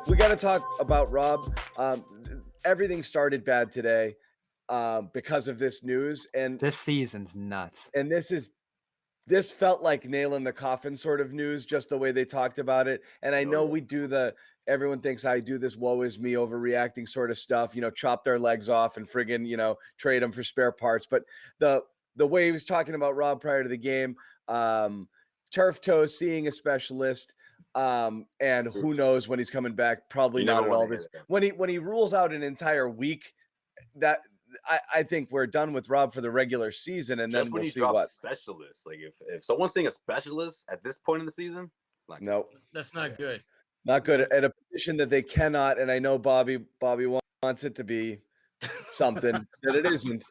We got to talk about Rob. Everything started bad today because of this news, and This season's nuts. this felt like nail in the coffin sort of news, just the way they talked about it. And I know we do everyone thinks I do this woe is me overreacting sort of stuff, chop their legs off and friggin', trade them for spare parts. But the way he was talking about Rob prior to the game, turf toe, seeing a specialist, and who knows when he's coming back, probably not at all this. When he rules out an entire week, that I think we're done with Rob for the regular season, and then we'll see what specialists. Like if someone's saying a specialist at this point in the season, it's not good. No, that's not good. Not good at a position that they cannot. And I know Bobby wants it to be something that it isn't,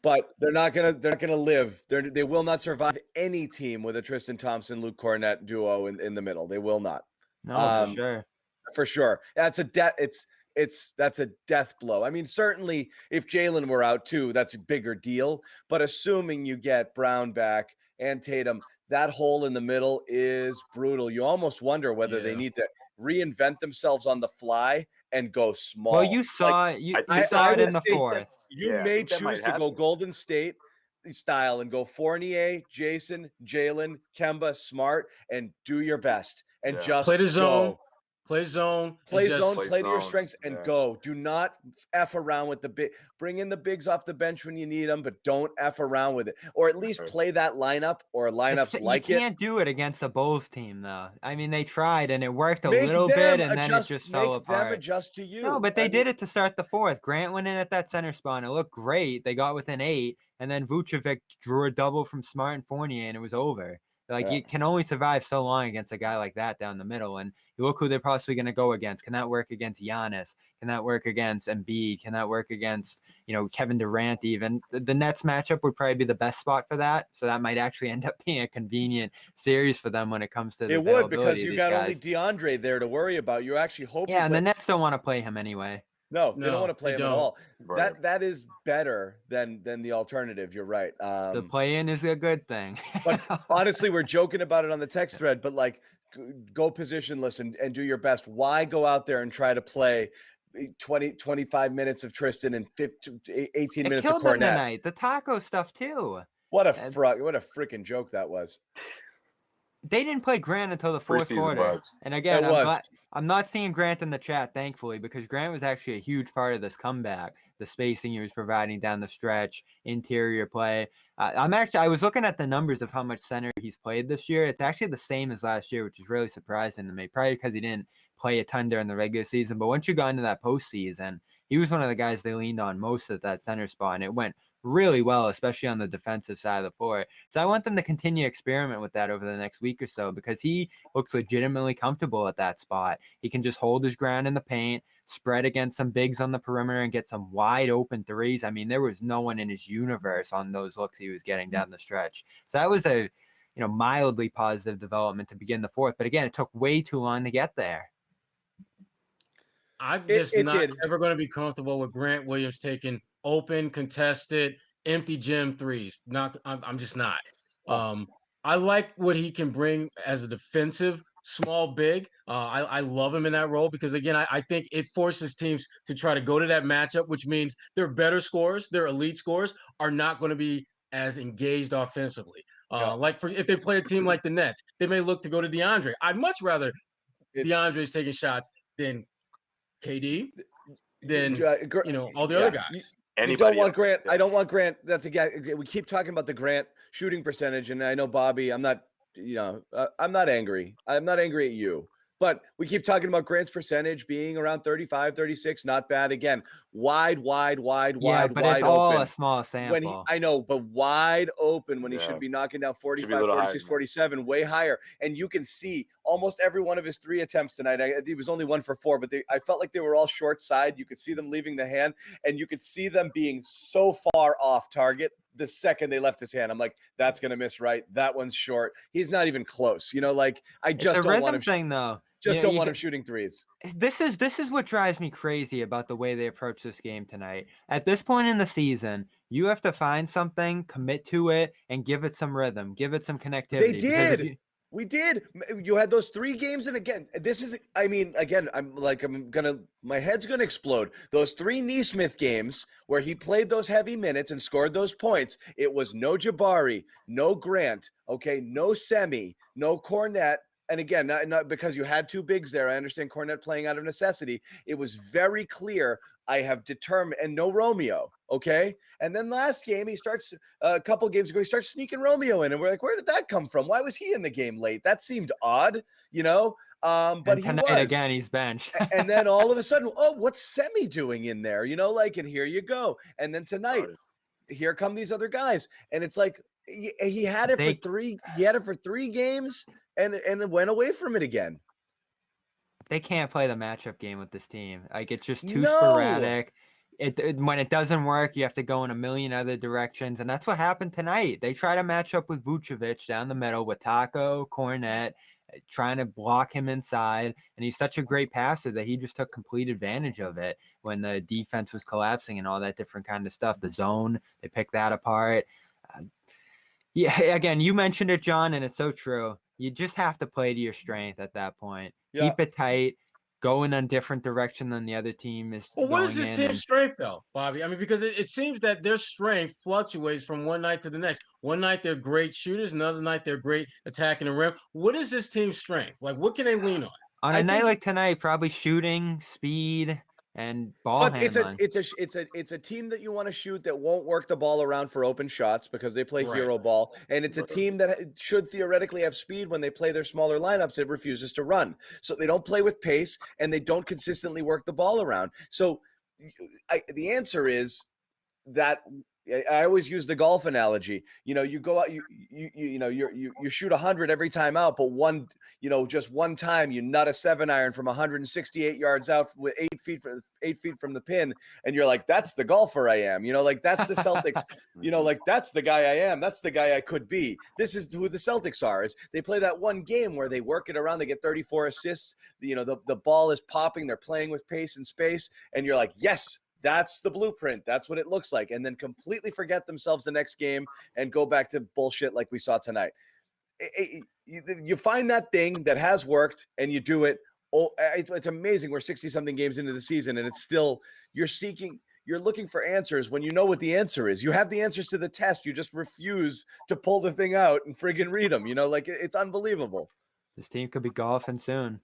but they're not gonna live. They will not survive any team with a Tristan Thompson, Luke Cornett duo in the middle. They will not. No, for sure. For sure. That's a death blow. I mean, certainly if Jalen were out too, that's a bigger deal. But assuming you get Brown back and Tatum, that hole in the middle is brutal. You almost wonder whether they need to reinvent themselves on the fly and go small. Well, you saw it in the fourth. You may choose to go Golden State style and go Fournier, Jason, Jalen, Kemba, Smart, and do your best and just play the zone. Go. Play zone. Play to your strengths and go. Do not F around with the big. Bring in the bigs off the bench when you need them, but don't F around with it. Or at least play that lineup or lineups like it. You can't do it against a Bulls team, though. I mean, they tried, and it worked a little bit, and then it just fell apart. Make them adjust to you. No, but they did it to start the fourth. Grant went in at that center spot. It looked great. They got within 8, and then Vucevic drew a double from Smart and Fournier, and it was over. You can only survive so long against a guy like that down the middle. And you look who they're possibly going to go against. Can that work against Giannis? Can that work against Embiid? Can that work against, Kevin Durant even? The Nets matchup would probably be the best spot for that. So that might actually end up being a convenient series for them when it comes to the It would, because you got only DeAndre there to worry about. You're actually hoping. Yeah, and the Nets don't want to play him anyway. No, they don't want to play him at all. Right. That is better than the alternative. You're right. The play-in is a good thing. But honestly, we're joking about it on the text thread, but go positionless and do your best. Why go out there and try to play 25 minutes of Tristan and 18 minutes of Cornett? Tonight. The taco stuff too. What a freaking joke that was. They didn't play Grant until the fourth quarter. And again, I'm not seeing Grant in the chat, thankfully, because Grant was actually a huge part of this comeback. The spacing he was providing down the stretch, interior play. I was looking at the numbers of how much center he's played this year. It's actually the same as last year, which is really surprising to me. Probably because he didn't play a ton during the regular season. But once you got into that postseason, he was one of the guys they leaned on most at that center spot, and it went really well, especially on the defensive side of the floor. So I want them to continue to experiment with that over the next week or so, because he looks legitimately comfortable at that spot. He can just hold his ground in the paint, spread against some bigs on the perimeter, and get some wide open threes. I mean, there was no one in his universe on those looks he was getting down the stretch. So that was a mildly positive development to begin the fourth. But again, it took way too long to get there. I'm just not ever going to be comfortable with Grant Williams taking open, contested, empty gym threes. I'm just not. I like what he can bring as a defensive small big. I love him in that role because, again, I think it forces teams to try to go to that matchup, which means their better scorers, their elite scorers, are not going to be as engaged offensively. If they play a team like the Nets, they may look to go to DeAndre. I'd much rather DeAndre's taking shots than KD, than all the other guys. You don't want Grant. I don't want Grant. That's a guy. We keep talking about the Grant shooting percentage, and I know Bobby. I'm not angry. I'm not angry at you. But we keep talking about Grant's percentage being around 35, 36. Not bad. Again, wide but wide it's all open. A small sample. I know, but wide open when he should be knocking down 45, 46, 47, way higher. And you can see almost every one of his 3 attempts tonight. He was only 1 for 4, but I felt like they were all short side. You could see them leaving the hand, and you could see them being so far off target the second they left his hand. I'm like, that's going to miss right. That one's short. He's not even close. I just don't want him. Thing, though. Don't want him shooting threes. This is what drives me crazy about the way they approach this game tonight. At this point in the season, you have to find something, commit to it, and give it some rhythm, give it some connectivity. They did. We did. You had those 3 games, and again, this is. I mean, again, my head's gonna explode. Those 3 Neesmith games where he played those heavy minutes and scored those points. It was no Jabari, no Grant, okay, no Semi, no Cornette. And again, not because you had 2 bigs there. I understand Cornette playing out of necessity. It was very clear. I have determined, and no Romeo. Okay. And then last game, he starts a couple games ago, he starts sneaking Romeo in. And we're like, where did that come from? Why was he in the game late? That seemed odd, you know? But and he tonight, was. again, he's benched. And then all of a sudden, oh, what's Semi doing in there? You know, like, and here you go. And then tonight, here come these other guys. And it's like, he had it for 3 games and it went away from it again. They can't play the matchup game with this team. Like, it's just too sporadic. When it doesn't work, you have to go in a million other directions, and that's what happened tonight. They try to match up with Vucevic down the middle with Taco, Cornette, trying to block him inside, and he's such a great passer that he just took complete advantage of it when the defense was collapsing and all that different kind of stuff. The zone, they picked that apart. Yeah, again, you mentioned it, John, and it's so true. You just have to play to your strength at that point. Yeah. Keep it tight. Go in a different direction than the other team is. Well, what is this team's strength, though, Bobby? I mean, because it seems that their strength fluctuates from one night to the next. One night they're great shooters, another night they're great attacking the rim. What is this team's strength? Like, what can they lean on? On a night like tonight, probably shooting, speed, and ball handling. It's a team that you want to shoot that won't work the ball around for open shots because they play hero ball, and it's a team that should theoretically have speed when they play their smaller lineups. It refuses to run, so they don't play with pace and they don't consistently work the ball around. So the answer is that. I always use the golf analogy. You know, you go out, you shoot 100 every time out, but just one time you nut a 7-iron from 168 yards out with 8 feet from the pin, and you're like, that's the golfer I am. You know, like that's the Celtics. You know, like that's the guy I am. That's the guy I could be. This is who the Celtics are. Is they play that one game where they work it around. They get 34 assists. You know, the ball is popping. They're playing with pace and space, and you're like, yes. That's the blueprint. That's what it looks like. And then completely forget themselves the next game and go back to bullshit like we saw tonight. You find that thing that has worked and you do it. Oh, it's amazing. We're 60-something games into the season and it's still, you're looking for answers when you know what the answer is. You have the answers to the test. You just refuse to pull the thing out and friggin' read them. You know, like it's unbelievable. This team could be golfing soon.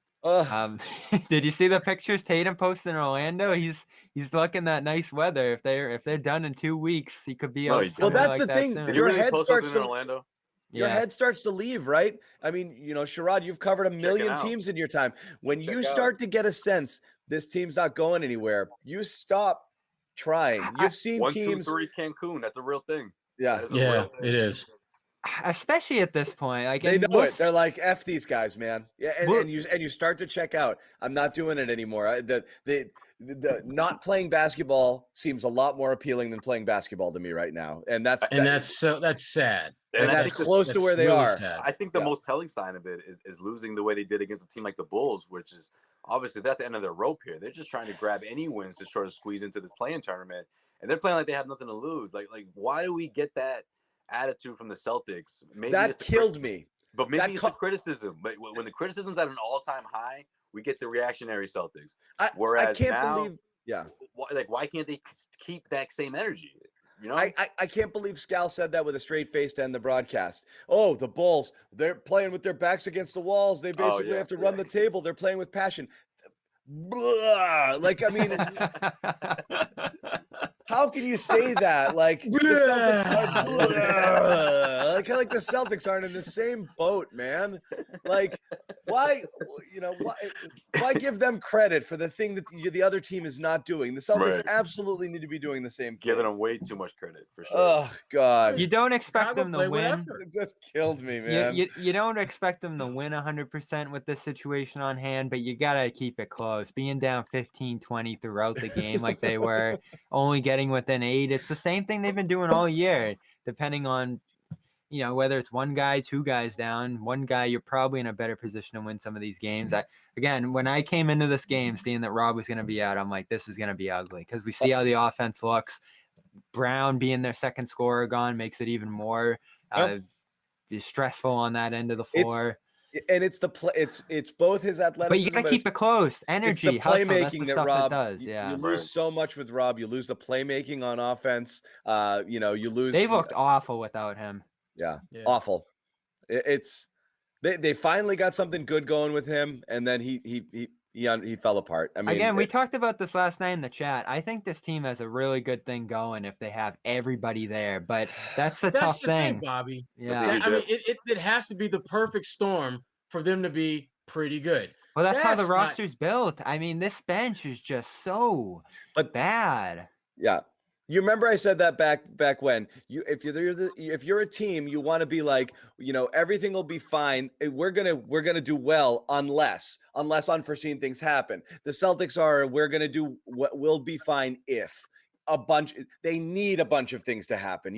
Did you see the pictures Tatum posted in Orlando? He's looking that nice weather. If they're done in 2 weeks, he could be. Well, that's the thing. Your head starts to Orlando. Your head starts to leave, right? I mean, you know, Sherrod, you've covered a million teams in your time. When you start to get a sense this team's not going anywhere, you stop trying. You've seen 1, teams. 2, 3 Cancun. That's a real thing. Yeah, it is. Especially at this point, like they know it. They're like, F these guys, man. Yeah, and you start to check out. I'm not doing it anymore. The not playing basketball seems a lot more appealing than playing basketball to me right now, and that's sad. And that's close to where they really are. Sad. I think the most telling sign of it is losing the way they did against a team like the Bulls, which is obviously that's the end of their rope here. They're just trying to grab any wins to try to squeeze into this play-in tournament, and they're playing like they have nothing to lose. Like why do we get that attitude from the Celtics? Maybe that killed me. But maybe it's the criticism. But when the criticism's at an all-time high, we get the reactionary Celtics. Whereas I can't believe. Yeah. Why can't they keep that same energy? You know, I can't believe Scal said that with a straight face to end the broadcast. Oh, the Bulls, they're playing with their backs against the walls. They basically have to run the table. They're playing with passion. Blah. Like, I mean, how can you say that? Like the Celtics are, like the Celtics aren't in the same boat, man. Like, why give them credit for the thing that the other team is not doing? The Celtics absolutely need to be doing the same thing. Giving them way too much credit for sure. Oh God, you don't expect them to win. It just killed me, man. You don't expect them to win 100% with this situation on hand, but you gotta keep it close. Being down 15-20 throughout the game like they were, only getting within 8. It's the same thing they've been doing all year, depending on, you know, whether it's one guy, 2 guys down, one guy, you're probably in a better position to win some of these games. Again, when I came into this game, seeing that Rob was going to be out, I'm like, this is going to be ugly because we see how the offense looks. Brown being their second scorer gone makes it even more stressful on that end of the floor. And it's it's both his athleticism, but you gotta keep it close. Energy, it's the playmaking that Rob does. You lose so much with Rob. You lose the playmaking on offense. You lose. They've looked awful without him. Yeah. Awful. They finally got something good going with him, and then he fell apart. I mean, again, we talked about this last night in the chat. I think this team has a really good thing going if they have everybody there, but that's the tough thing, Bobby. Yeah, I mean, it has to be the perfect storm for them to be pretty good. Well, that's how the roster's built. I mean, this bench is just so bad. Yeah. You remember I said that back when if you're a team, you want to be like, everything will be fine. We're gonna do well unless unforeseen things happen. The Celtics we're gonna do what will be fine if they need a bunch of things to happen,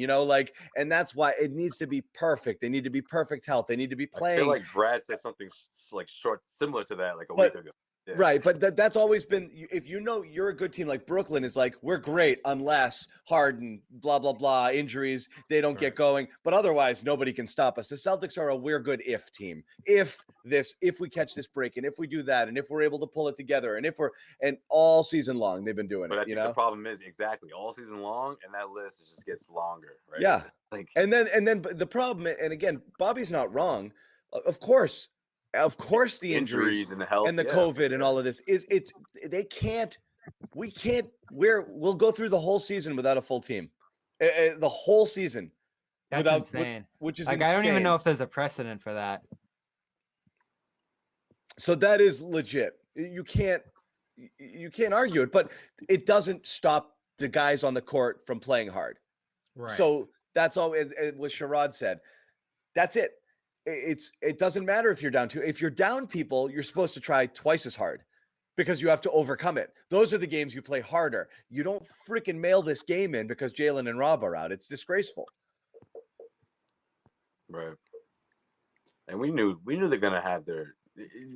and that's why it needs to be perfect. They need to be perfect health. They need to be playing. I feel like Brad said something like similar to that like a week ago. Yeah. Right, but that's always been, if you're a good team, like Brooklyn is like, we're great unless Harden, blah, blah, blah, injuries, they don't get going. But otherwise, nobody can stop us. The Celtics are a we're good if team. If we catch this break, and if we do that, and if we're able to pull it together, and all season long, they've been doing but it. I think the problem is exactly all season long, and that list just gets longer, right? Yeah. And then the problem, and again, Bobby's not wrong. Of course, the injuries and the health and the COVID and all of this we'll go through the whole season without a full team, the whole season. That's insane. Which is like, insane. I don't even know if there's a precedent for that. So that is legit. You can't argue it, but it doesn't stop the guys on the court from playing hard. Right. So that's all. What Sherrod said. That's it. It doesn't matter if you're down if you're down people, you're supposed to try twice as hard because you have to overcome it. Those are the games you play harder. You don't freaking mail this game in because Jalen and Rob are out. It's disgraceful. Right. And we knew they're gonna have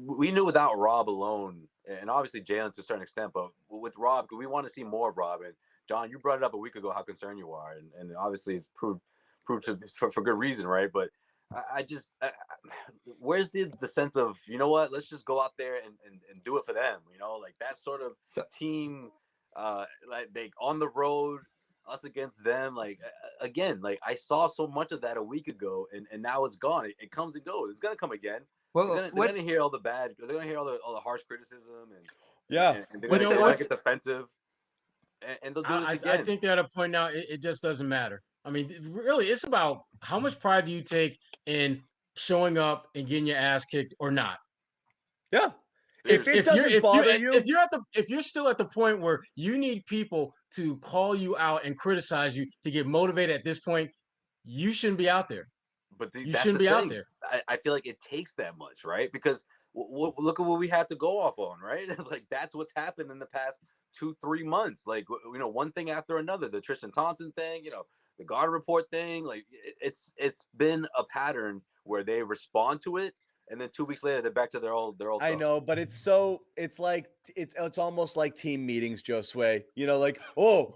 we knew without Rob alone, and obviously Jalen to a certain extent, but with Rob, we want to see more of Rob. And John, you brought it up a week ago how concerned you are, and obviously it's proved for good reason, right? But where's the sense of, let's just go out there and do it for them, like that sort of team, like they on the road, us against them, like again, like I saw so much of that a week ago, and now it's gone. It comes and goes. It's gonna come again. Well, they're gonna hear all the bad. They're gonna hear all the harsh criticism, and they're gonna get defensive, and they'll do this again. I think they're at a point now. It just doesn't matter. I mean, really, it's about how much pride do you take in showing up and getting your ass kicked or not. Yeah. If it doesn't bother you, if you're still at the point where you need people to call you out and criticize you to get motivated at this point, you shouldn't be out there. But you shouldn't be out there. I feel like it takes that much, right? Because look at what we had to go off on, right? Like that's what's happened in the past 2-3 months. Like one thing after another. The Tristan Thompson thing, the Garden Report thing. Like it's been a pattern where they respond to it, and then 2 weeks later they're back to their old. I know, but it's like it's almost like team meetings, Josue. Like,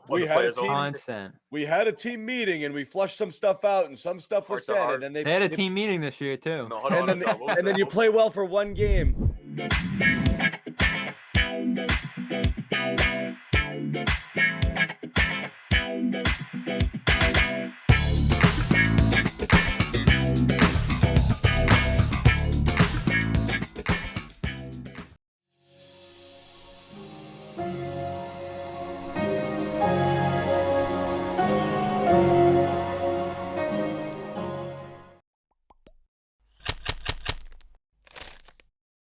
we had a team constant. We had a team meeting and we flushed some stuff out and some stuff was said, and then they had a team meeting this year too. And then you play well for one game.